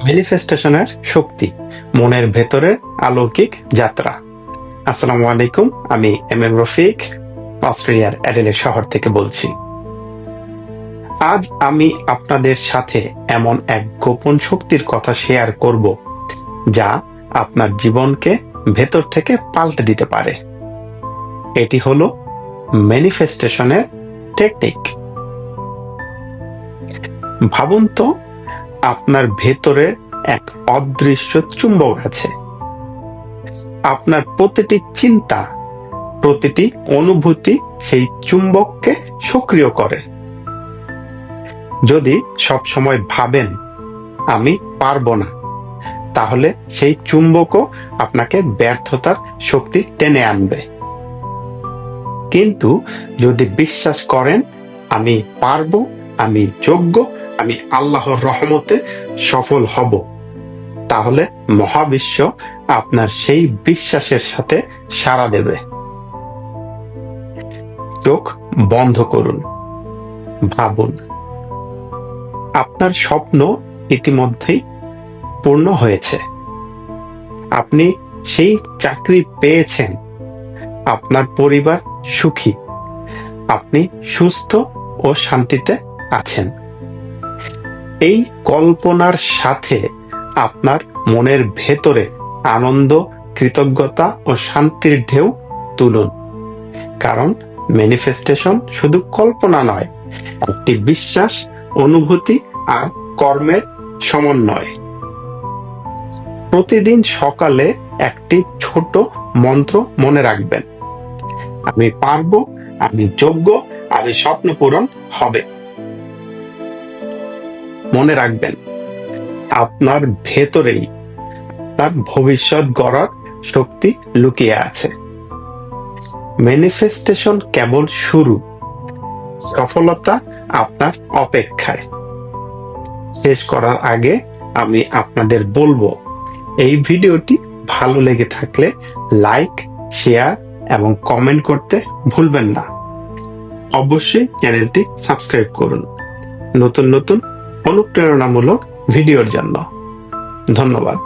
ম্যানিফেস্টেশনের শক্তি, মনের ভেতরের অলৌকিক যাত্রা। আসসালামু আলাইকুম, আমি এম রফিক, অস্ট্রেলিয়ার অ্যাডিলেড শহর থেকে বলছি। আজ আমি আপনাদের সাথে এমন এক গোপন শক্তির কথা শেয়ার করব যা আপনার জীবনকে ভেতর থেকে পাল্টে দিতে পারে। এটি হলো ম্যানিফেস্টেশনের টেকনিক। ভাবুন তো, আপনার ভেতরে এক অদৃশ্য চুম্বক আছে। আপনার প্রতিটি চিন্তা, প্রতিটি অনুভূতি সেই চুম্বককে সক্রিয় করে। যদি সবসময় ভাবেন আমি পারবো না, তাহলে সেই চুম্বকও আপনাকে ব্যর্থতার শক্তি টেনে আনবে। কিন্তু যদি বিশ্বাস করেন আমি পারবো, আমি যোগ্য, আমি আল্লাহর রহমতে সফল হব, তাহলে মহাবিশ্ব আপনার সেই বিশ্বাসের সাথে সাড়া দেবে। চোখ বন্ধ করুন, ভাবুন আপনার স্বপ্ন ইতিমধ্যেই পূর্ণ হয়েছে। আপনি সেই চাকরি পেয়েছেন, আপনার পরিবার সুখী, আপনি সুস্থ ও শান্তিতে আছেন। এই কল্পনার সাথে আপনার মনের ভেতরে আনন্দ, কৃতজ্ঞতা ও শান্তির ঢেউ তুলুন। কারণ ম্যানিফেস্টেশন শুধু কল্পনা নয়, একটি বিশ্বাস, অনুভূতি আর কর্মের সমন্বয়। প্রতিদিন সকালে একটি ছোট মন্ত্র মনে রাখবেন, আমি পারবো, আমি যোগ্য, আমি স্বপ্ন পূরণ হবে। মনে রাখবেন, আপনার ভেতরেই তার ভবিষ্যৎ গড়ার শক্তি লুকিয়ে আছে। ম্যানিফেস্টেশন কেবল শুরু, সফলতা আপনার অপেক্ষায়। শেষ করার আগে আমি আপনাদের বলবো, এই ভিডিওটি ভালো লেগে থাকলে লাইক, শেয়ার এবং কমেন্ট করতে ভুলবেন না। অবশ্যই চ্যানেলটি সাবস্ক্রাইব করুন নতুন নতুন অনুপ্রেরণামূলক ভিডিওর জন্য। ধন্যবাদ।